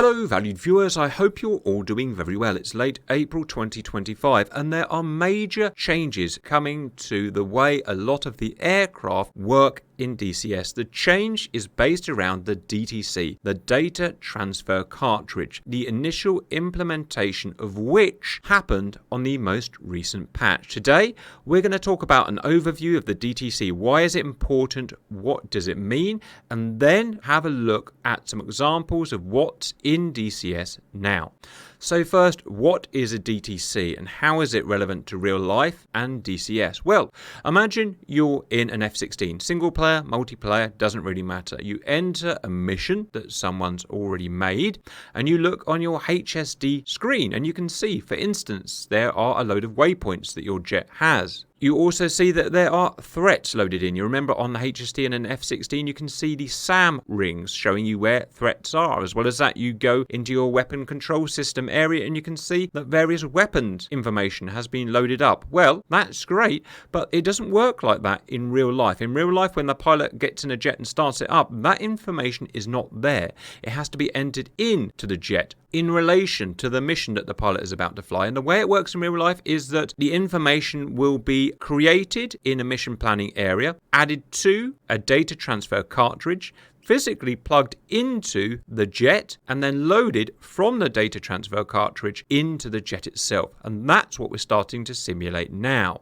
Hello valued viewers, I hope you're all doing very well. It's late April 2025 and there are major changes coming to the way a lot of the aircraft work in DCS. The change is based around the DTC, the Data Transfer Cartridge, the initial implementation of which happened on the most recent patch. Today we're going to talk about an overview of the DTC. Why is it important? What does it mean? And then have a look at some examples of what's in DCS now. So first, what is a DTC and how is it relevant to real life and DCS? Well, imagine you're in an F-16, single player, multiplayer, doesn't really matter. You enter a mission that someone's already made and you look on your HSD screen and you can see, for instance, there are a load of waypoints that your jet has. You also see that there are threats loaded in. You remember on the HSD and an F-16 you can see the SAM rings showing you where threats are. As well as that, you go into your weapon control system area and you can see that various weapons information has been loaded up. Well, that's great, but it doesn't work like that in real life. In real life, when the pilot gets in a jet and starts it up, that information is not there. It has to be entered into the jet in relation to the mission that the pilot is about to fly. And the way it works in real life is that the information will be created in a mission planning area, added to a data transfer cartridge, physically plugged into the jet, and then loaded from the data transfer cartridge into the jet itself. And that's what we're starting to simulate now.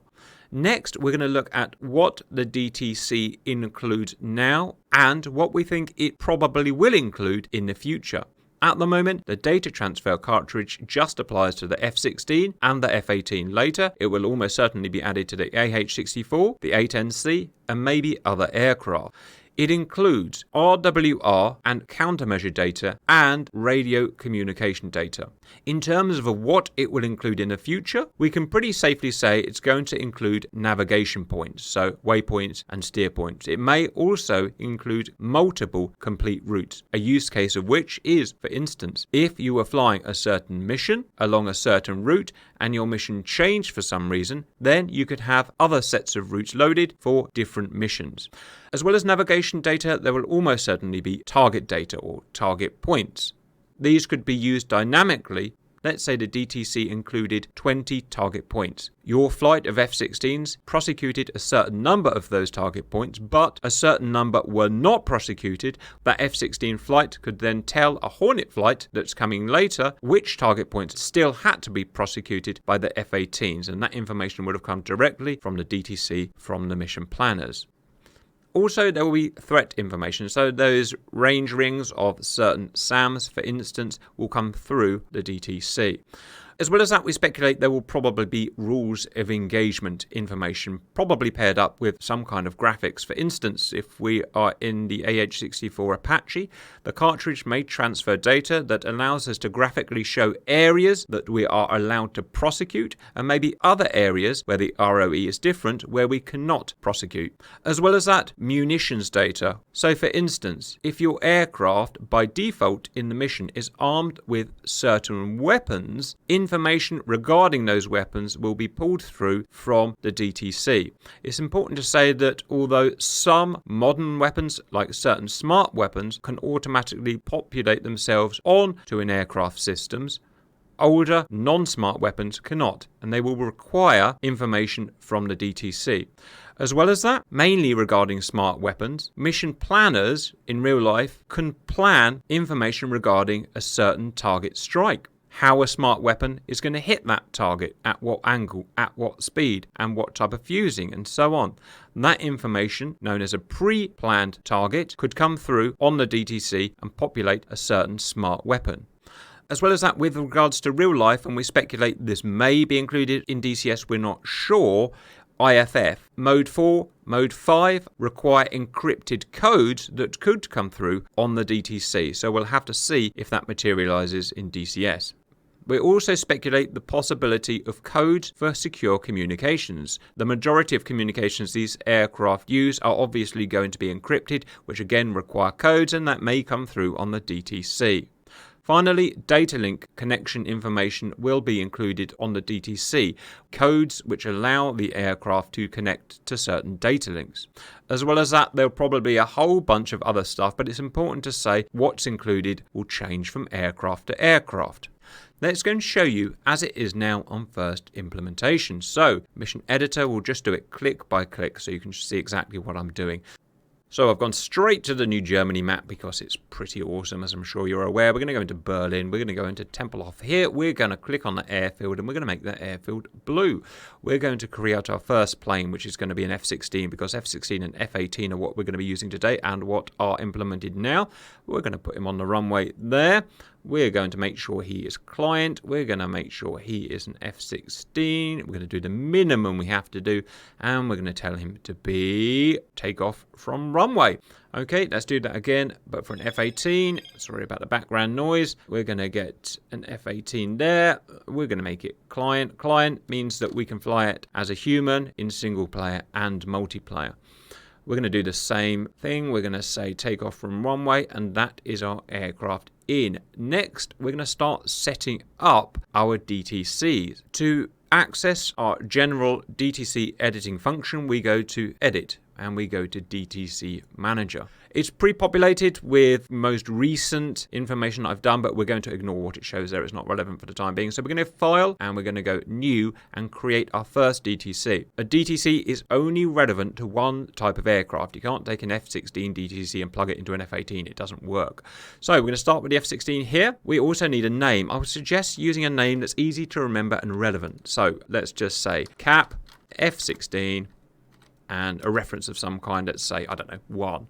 Next, we're going to look at what the DTC includes now and what we think it probably will include in the future. At the moment, the data transfer cartridge just applies to the F-16 and the F-18. Later, it will almost certainly be added to the AH-64, the A-10C, and maybe other aircraft. It includes RWR and countermeasure data and radio communication data. In terms of what it will include in the future, we can pretty safely say it's going to include navigation points, so waypoints and steer points. It may also include multiple complete routes, a use case of which is, for instance, if you were flying a certain mission along a certain route and your mission changed for some reason, then you could have other sets of routes loaded for different missions. As well as navigation data, there will almost certainly be target data or target points. These could be used dynamically. Let's say the DTC included 20 target points. Your flight of F-16s prosecuted a certain number of those target points, but a certain number were not prosecuted. That F-16 flight could then tell a Hornet flight that's coming later which target points still had to be prosecuted by the F-18s, and that information would have come directly from the DTC from the mission planners. Also, there will be threat information, so those range rings of certain SAMs, for instance, will come through the DTC. As well as that, we speculate there will probably be rules of engagement information, probably paired up with some kind of graphics. For instance, if we are in the AH-64 Apache, the cartridge may transfer data that allows us to graphically show areas that we are allowed to prosecute, and maybe other areas where the ROE is different, where we cannot prosecute. As well as that, munitions data. So for instance, if your aircraft by default in the mission is armed with certain weapons, information regarding those weapons will be pulled through from the DTC. It's important to say that although some modern weapons, like certain smart weapons, can automatically populate themselves onto an aircraft systems, older non-smart weapons cannot, and they will require information from the DTC. As well as that, mainly regarding smart weapons, mission planners in real life can plan information regarding a certain target strike. How a smart weapon is going to hit that target, at what angle, at what speed, and what type of fusing, and so on. And that information, known as a pre-planned target, could come through on the DTC and populate a certain smart weapon. As well as that, with regards to real life, and we speculate this may be included in DCS, we're not sure, IFF. Mode 4, Mode 5 require encrypted codes that could come through on the DTC, so we'll have to see if that materializes in DCS. We also speculate the possibility of codes for secure communications. The majority of communications these aircraft use are obviously going to be encrypted, which again require codes, and that may come through on the DTC. Finally, data link connection information will be included on the DTC, codes which allow the aircraft to connect to certain data links. As well as that, there'll probably be a whole bunch of other stuff, but it's important to say what's included will change from aircraft to aircraft. Let's go and show you as it is now on first implementation. So, Mission Editor will just do it click by click so you can see exactly what I'm doing. So I've gone straight to the New Germany map because it's pretty awesome, as I'm sure you're aware. We're going to go into Berlin. We're going to go into Tempelhof here. We're going to click on the airfield and we're going to make that airfield blue. We're going to create our first plane, which is going to be an F-16, because F-16 and F-18 are what we're going to be using today and what are implemented now. We're going to put him on the runway there. We're going to make sure he is client. We're going to make sure he is an F-16. We're going to do the minimum we have to do. And we're going to tell him to be takeoff from runway. Okay, let's do that again. But for an F-18, sorry about the background noise, we're going to get an F-18 there. We're going to make it client. Client means that we can fly it as a human in single player and multiplayer. We're going to do the same thing. We're going to say take off from runway, and that is our aircraft in. Next, we're going to start setting up our DTCs. To access our general DTC editing function, we go to Edit and we go to DTC Manager. It's pre-populated with most recent information I've done, but we're going to ignore what it shows there. It's not relevant for the time being. So we're going to File and we're going to go New and create our first DTC. A DTC is only relevant to one type of aircraft. You can't take an F-16 DTC and plug it into an F-18. It doesn't work. So we're going to start with the F-16 here. We also need a name. I would suggest using a name that's easy to remember and relevant. So let's just say Cap F-16 and a reference of some kind. Let's say, I don't know, 1.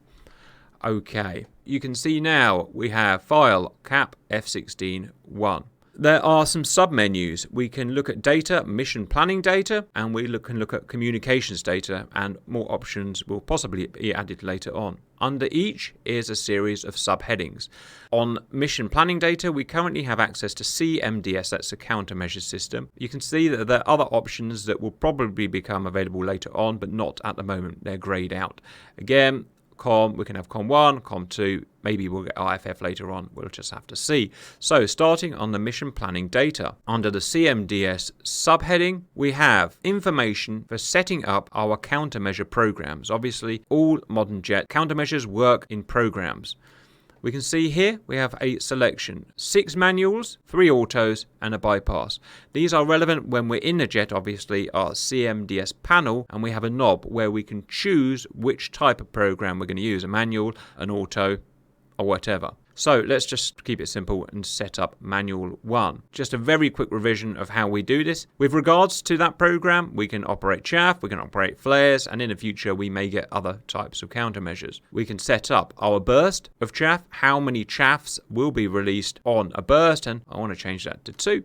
Okay, you can see now we have File Cap F-16 1. There are some sub-menus. We can look at data, mission planning data, and we can look at communications data, and more options will possibly be added later on. Under each is a series of subheadings. On mission planning data, we currently have access to CMDS, that's a countermeasures system. You can see that there are other options that will probably become available later on, but not at the moment. They're grayed out. Again, we can have COM 1, COM 2, maybe we'll get IFF later on, we'll just have to see. So starting on the mission planning data, under the CMDS subheading, we have information for setting up our countermeasure programs. Obviously, all modern jet countermeasures work in programs. We can see here we have a selection, 6 manuals, 3 autos and a bypass. These are relevant when we're in the jet, obviously our CMDS panel, and we have a knob where we can choose which type of program we're going to use, a manual, an auto or whatever. So let's just keep it simple and set up manual 1. Just a very quick revision of how we do this. With regards to that program, we can operate chaff, we can operate flares, and in the future we may get other types of countermeasures. We can set up our burst of chaff, how many chaffs will be released on a burst, and I want to change that to 2.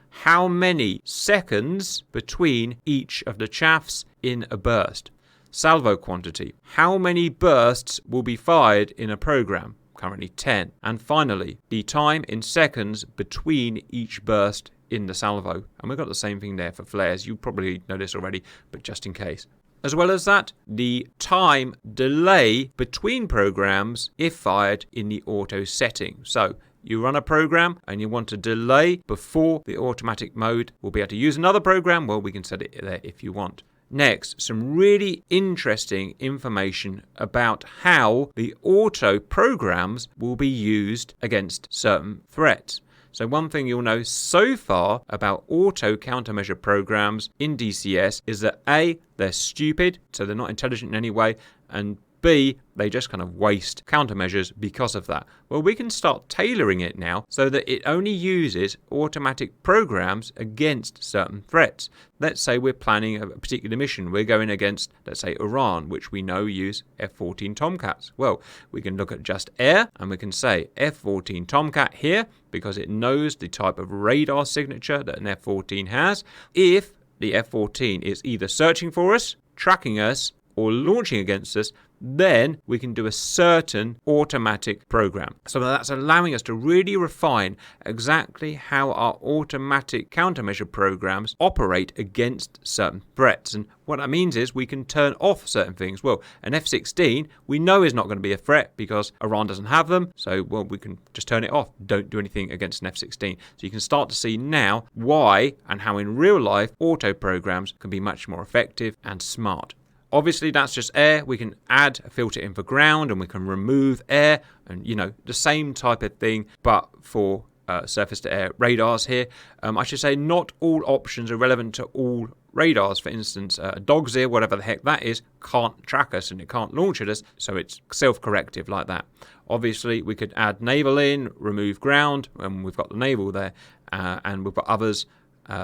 How many seconds between each of the chaffs in a burst. Salvo quantity. How many bursts will be fired in a program? Currently 10. And finally, the time in seconds between each burst in the salvo. And we've got the same thing there for flares. You probably know this already, but just in case. As well as that, the time delay between programs if fired in the auto setting. So you run a program and you want to delay before the automatic mode. We'll be able to use another program. Well, we can set it there if you want. Next, some really interesting information about how the auto programs will be used against certain threats. So one thing you'll know so far about auto countermeasure programs in DCS is that A, they're stupid, so they're not intelligent in any way, and B, they just kind of waste countermeasures because of that. Well, we can start tailoring it now so that it only uses automatic programs against certain threats. Let's say we're planning a particular mission. We're going against, let's say, Iran, which we know use F-14 Tomcats. Well, we can look at just air and we can say F-14 Tomcat here because it knows the type of radar signature that an F-14 has. If the F-14 is either searching for us, tracking us, or launching against us, then we can do a certain automatic program. So that's allowing us to really refine exactly how our automatic countermeasure programs operate against certain threats. And what that means is we can turn off certain things. Well, an F-16 we know is not going to be a threat because Iran doesn't have them, so well, we can just turn it off. Don't do anything against an F-16. So you can start to see now why and how in real life auto programs can be much more effective and smart. Obviously, that's just air. We can add a filter in for ground and we can remove air and, the same type of thing, but for surface-to-air radars here. I should say not all options are relevant to all radars. For instance, a dog's ear, whatever the heck that is, can't track us and it can't launch at us, so it's self-corrective like that. Obviously, we could add naval in, remove ground, and we've got the naval there, and we've got others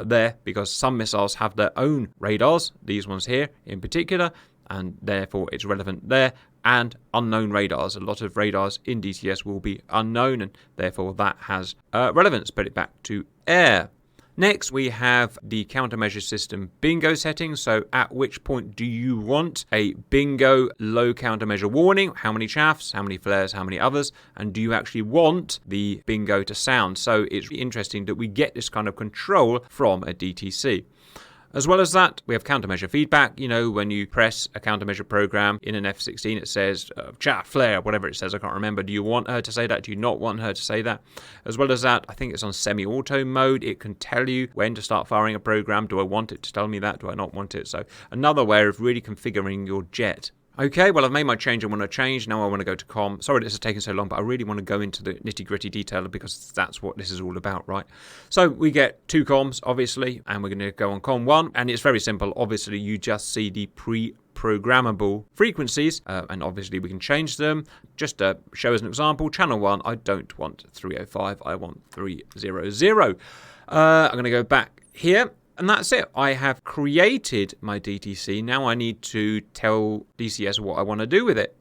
there because some missiles have their own radars, these ones here in particular, and therefore it's relevant there. And unknown radars. A lot of radars in DCS will be unknown, and therefore that has relevance. Put it back to air. Next, we have the countermeasure system bingo settings. So at which point do you want a bingo low countermeasure warning? How many chaffs, how many flares, how many others? And do you actually want the bingo to sound? So it's really interesting that we get this kind of control from a DTC. As well as that, we have countermeasure feedback. When you press a countermeasure program in an F-16, it says chaff, flare, whatever it says. I can't remember. Do you want her to say that? Do you not want her to say that? As well as that, I think it's on semi-auto mode. It can tell you when to start firing a program. Do I want it to tell me that? Do I not want it? So another way of really configuring your jet. Okay, well, I've made my change. I want to change. Now I want to go to COM. Sorry this is taking so long, but I really want to go into the nitty-gritty detail because that's what this is all about, right? So we get 2 COMs, obviously, and we're going to go on COM 1. And it's very simple. Obviously, you just see the pre-programmable frequencies, and obviously we can change them. Just to show as an example, channel 1, I don't want 305. I want 300. I'm going to go back here. And that's it. I have created my DTC. Now I need to tell DCS what I want to do with it.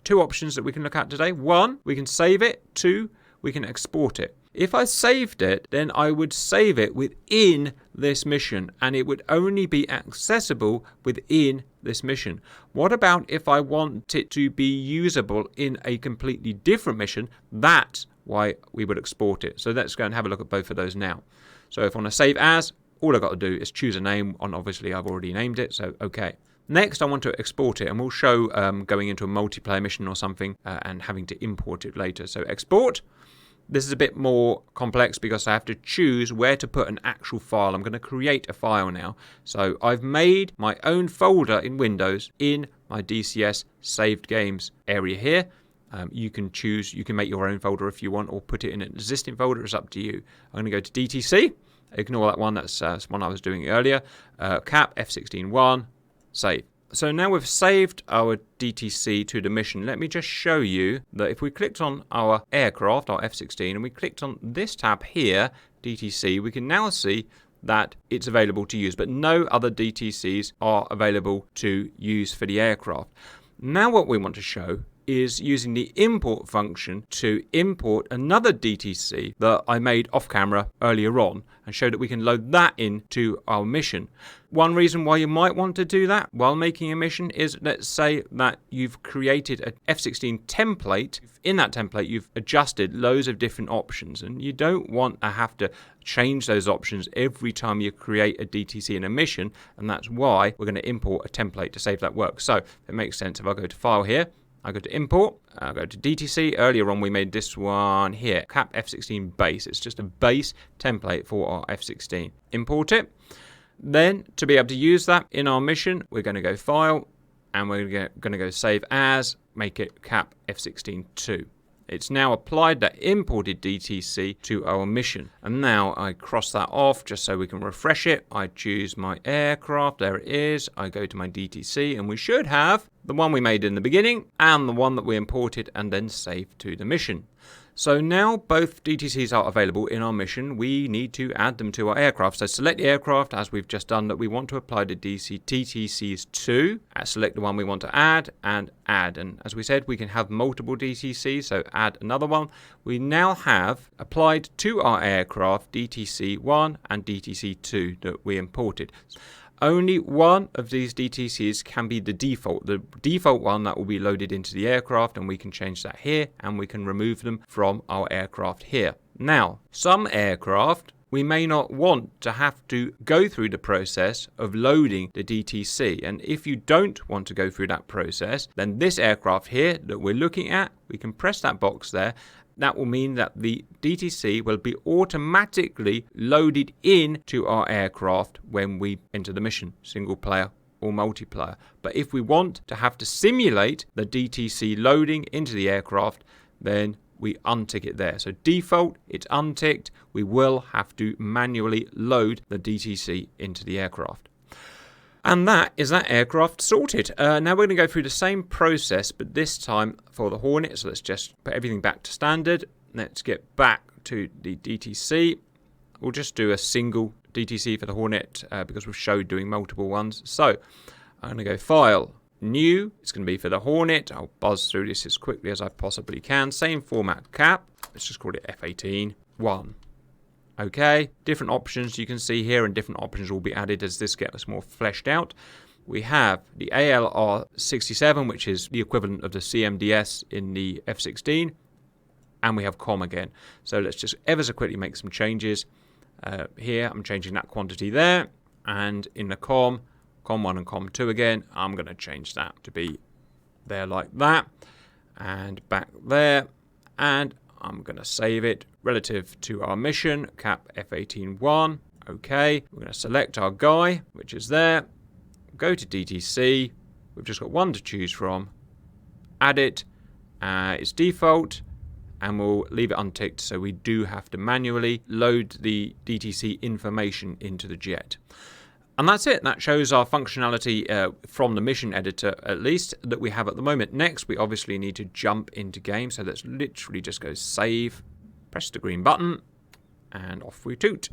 2 options that we can look at today. 1, we can save it. 2, we can export it. If I saved it, then I would save it within this mission, and it would only be accessible within this mission. What about if I want it to be usable in a completely different mission? That's why we would export it. So let's go and have a look at both of those now. So if I want to save as, all I've got to do is choose a name, and obviously I've already named it, so okay. Next, I want to export it, and we'll show going into a multiplayer mission or something and having to import it later. So export. This is a bit more complex because I have to choose where to put an actual file. I'm going to create a file now. So I've made my own folder in Windows in my DCS saved games area here. You can choose, you can make your own folder if you want, or put it in an existing folder. It's up to you. I'm going to go to DTC. Ignore that one. That's one I was doing earlier. Cap F-16-1. Save. So now we've saved our DTC to the mission. Let me just show you that if we clicked on our aircraft, our F-16, and we clicked on this tab here, DTC, we can now see that it's available to use, but no other DTCs are available to use for the aircraft. Now what we want to show is using the import function to import another DTC that I made off camera earlier on and show that we can load that into our mission. One reason why you might want to do that while making a mission is, let's say that you've created an F-16 template. In that template, you've adjusted loads of different options, and you don't want to have to change those options every time you create a DTC in a mission, and that's why we're going to import a template to save that work. So it makes sense if I go to File here, I go to Import, I go to DTC. Earlier on we made this one here, Cap F-16 Base. It's just a base template for our F-16. Import it. Then to be able to use that in our mission, we're going to go File, and we're going to go Save As, make it Cap F-16-2. It's now applied that imported DTC to our mission. And now I cross that off just so we can refresh it. I choose my aircraft. There it is. I go to my DTC, and we should have the one we made in the beginning and the one that we imported and then saved to the mission. So now both DTCs are available in our mission. We need to add them to our aircraft. So select the aircraft, as we've just done, that we want to apply the DTCs to. Select the one we want to add and add. And as we said, we can have multiple DTCs, so add another one. We now have applied to our aircraft DTC1 and DTC2 that we imported. only one of these DTCs can be the default one that will be loaded into the aircraft, and we can change that here, and we can remove them from our aircraft here. Now, some aircraft, we may not want to have to go through the process of loading the DTC. And if you don't want to go through that process, then this aircraft here that we're looking at, we can press that box there. That will mean that the DTC will be automatically loaded into our aircraft when we enter the mission, single player or multiplayer. But if we want to have to simulate the DTC loading into the aircraft, then we untick it there. So default, it's unticked. We will have to manually load the DTC into the aircraft. And that is that aircraft sorted. Now we're going to go through the same process, but this time for the Hornet. So let's just put everything back to standard. Let's get back to the DTC. We'll just do a single DTC for the Hornet because we've showed doing multiple ones. So I'm going to go File, New. It's going to be for the Hornet. I'll buzz through this as quickly as I possibly can. Same format cap. Let's just call it F-18C. Okay, different options you can see here, and different options will be added as this gets more fleshed out. We have the ALR67, which is the equivalent of the CMDS in the F-16, and we have COM again. So let's just ever so quickly make some changes. Here, I'm changing that quantity there, and in the COM 1 and COM 2 again, I'm going to change that to be there like that, and back there, and I'm going to save it relative to our mission, cap F-18-1. Okay, we're going to select our guy, which is there. Go to DTC. We've just got one to choose from. Add it. It's default, and we'll leave it unticked, so we do have to manually load the DTC information into the jet. And that's it. That shows our functionality from the mission editor, at least, that we have at the moment. Next, we obviously need to jump into game. So let's literally just go save, press the green button, and off we toot.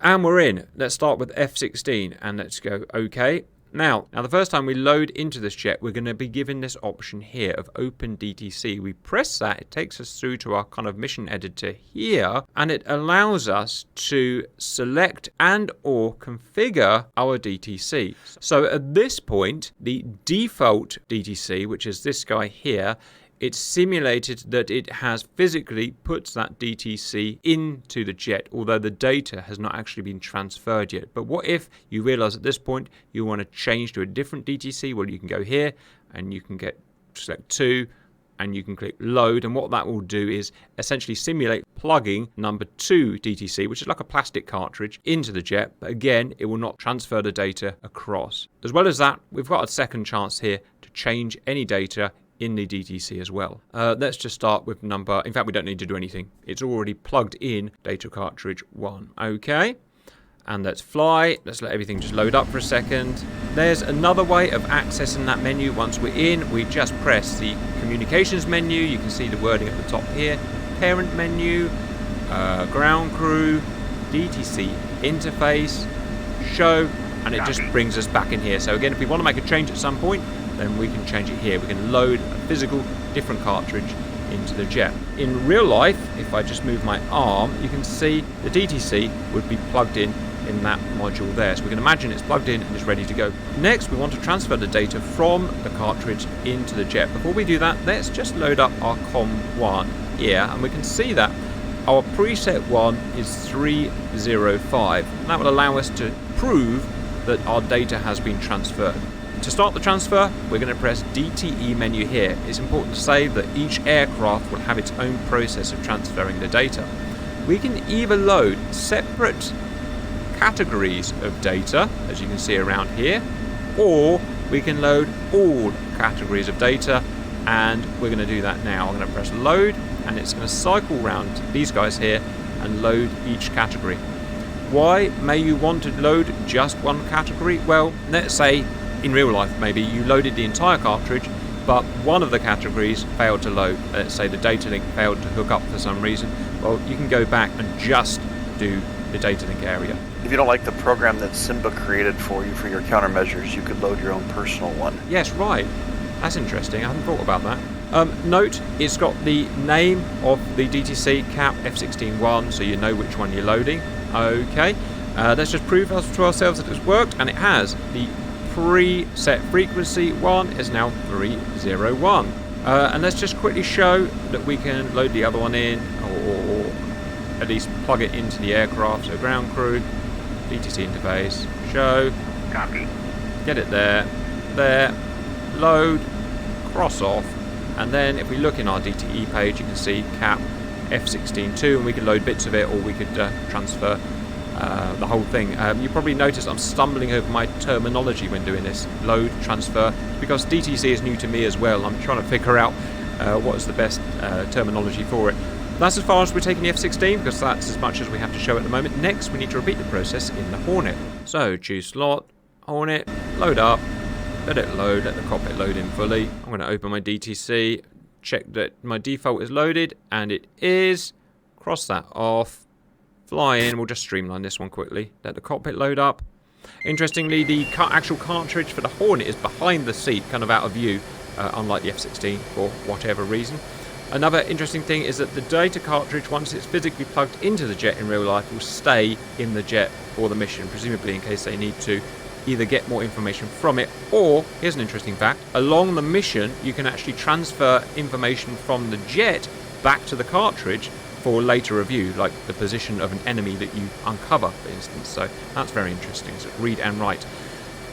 And we're in. Let's start with F-16, and let's go OK. Now, the first time we load into this jet, we're going to be given this option here of Open DTC. We press that, it takes us through to our kind of mission editor here, and it allows us to select and or configure our DTC. So at this point, the default DTC, which is this guy here, it's simulated that it has physically put that DTC into the jet, although the data has not actually been transferred yet. But what if you realize at this point you want to change to a different DTC? Well, you can go here and you can select 2 and you can click load. And what that will do is essentially simulate plugging number 2 DTC, which is like a plastic cartridge, into the jet. But again, it will not transfer the data across. As well as that, we've got a second chance here to change any data in the DTC as well. Let's just start with number, in fact we don't need to do anything. It's already plugged in data cartridge 1. Okay, and let's fly. Let's let everything just load up for a second. There's another way of accessing that menu. Once we're in, we just press the communications menu. You can see the wording at the top here. Parent menu, ground crew, DTC interface, show, and it just brings us back in here. So again, if we want to make a change at some point, then we can change it here. We can load a physical different cartridge into the jet. In real life, if I just move my arm, you can see the DTC would be plugged in that module there. So we can imagine it's plugged in and it's ready to go. Next, we want to transfer the data from the cartridge into the jet. Before we do that, let's just load up our COM1 here, and we can see that our preset 1 is 305. And that will allow us to prove that our data has been transferred. To start the transfer, we're going to press DTE menu here. It's important to say that each aircraft will have its own process of transferring the data. We can either load separate categories of data, as you can see around here, or we can load all categories of data, and we're going to do that now. I'm going to press load, and it's going to cycle around these guys here and load each category. Why may you want to load just one category? Well, let's say in real life, maybe you loaded the entire cartridge, but one of the categories failed to load. Let's say the data link failed to hook up for some reason. Well, you can go back and just do the data link area. If you don't like the program that Simba created for you for your countermeasures, you could load your own personal one. Yes, right. That's interesting. I hadn't thought about that. Note, it's got the name of the DTC cap F-16-1, so you know which one you're loading. Okay. Let's just prove to ourselves that it's worked, and it has. The preset frequency 1 is now 301. And let's just quickly show that we can load the other one in, or at least plug it into the aircraft. So ground crew, DTC interface, show, Copy. get it there, load, cross off, and then if we look in our DTE page, you can see cap F-16C, and we can load bits of it, or we could transfer the whole thing. You probably noticed I'm stumbling over my terminology when doing this. Load, transfer, because DTC is new to me as well. I'm trying to figure out what is the best terminology for it. That's as far as we're taking the F-16, because that's as much as we have to show at the moment. Next, we need to repeat the process in the Hornet. So choose slot, Hornet, load up, let it load, let the cockpit load in fully. I'm going to open my DTC, check that my default is loaded, and it is. Cross that off. Fly in. We'll just streamline this one quickly. Let the cockpit load up. Interestingly, the actual cartridge for the Hornet is behind the seat, kind of out of view, unlike the F-16 for whatever reason. Another interesting thing is that the data cartridge, once it's physically plugged into the jet in real life, will stay in the jet for the mission, presumably in case they need to either get more information from it, or, here's an interesting fact, along the mission you can actually transfer information from the jet back to the cartridge for later review, like the position of an enemy that you uncover, for instance. So that's very interesting. So read and write.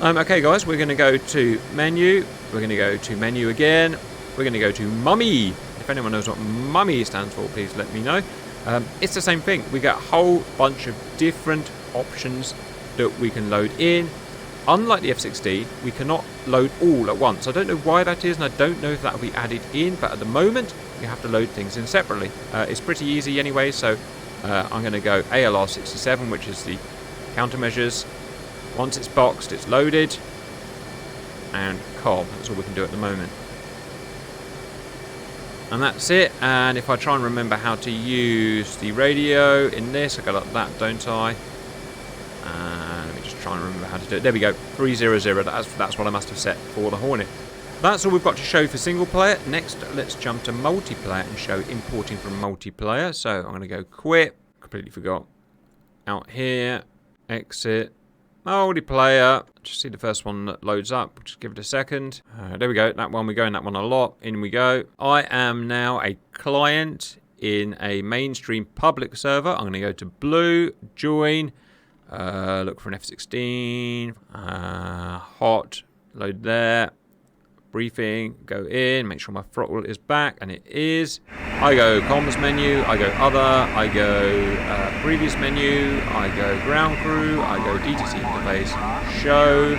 Okay guys, we're going to go to menu, we're going to go to menu again, we're going to go to mummy. If anyone knows what mummy stands for, please let me know. It's the same thing. We get a whole bunch of different options that we can load in. Unlike the F-16, we cannot load all at once. I don't know why that is, and I don't know if that will be added in, but at the moment, you have to load things in separately. It's pretty easy anyway, so I'm going to go ALR67, which is the countermeasures. Once it's boxed, it's loaded, and COB. That's all we can do at the moment. And that's it. And if I try and remember how to use the radio in this, I got that, don't I? Let me just try and remember how to do it. There we go, 300. That's what I must have set for the Hornet. That's all we've got to show for single player. Next, let's jump to multiplayer and show importing from multiplayer. So I'm going to go quit. Completely forgot. Out here, exit, multiplayer. Just see the first one that loads up. Just give it a second. There we go. That one, we go in that one a lot. In we go. I am now a client in a mainstream public server. I'm going to go to blue, join. Look for an F-16, hot, load there, briefing, go in, make sure my throttle is back, and it is. I go comms menu, I go other, I go previous menu, I go ground crew, I go DTC interface, show,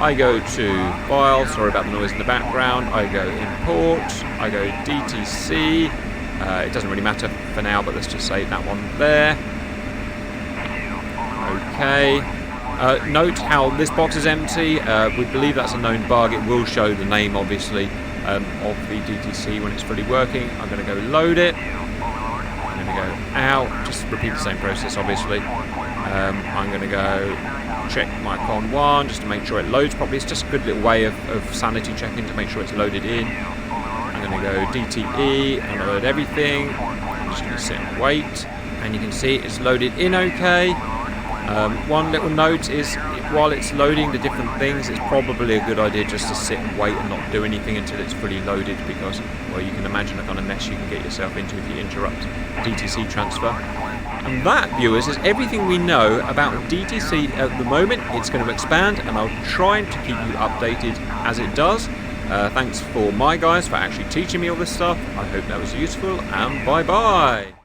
I go to file, sorry about the noise in the background, I go import, I go DTC, it doesn't really matter for now, but let's just say that one there. Okay. Note how this box is empty. We believe that's a known bug. It will show the name, obviously, of the DTC when it's fully working. I'm going to go load it. I'm going to go out. Just repeat the same process, obviously. I'm going to go check my Con 1 just to make sure it loads properly. It's just a good little way of sanity checking to make sure it's loaded in. I'm going to go DTE and load everything. I'm just going to sit and wait. And you can see it's loaded in okay. One little note is, while it's loading the different things, it's probably a good idea just to sit and wait and not do anything until it's fully loaded, because, well, you can imagine the kind of mess you can get yourself into if you interrupt DTC transfer. And that, viewers, is everything we know about DTC at the moment. It's going to expand, and I'll try to keep you updated as it does. Thanks for my guys for actually teaching me all this stuff. I hope that was useful, and bye-bye!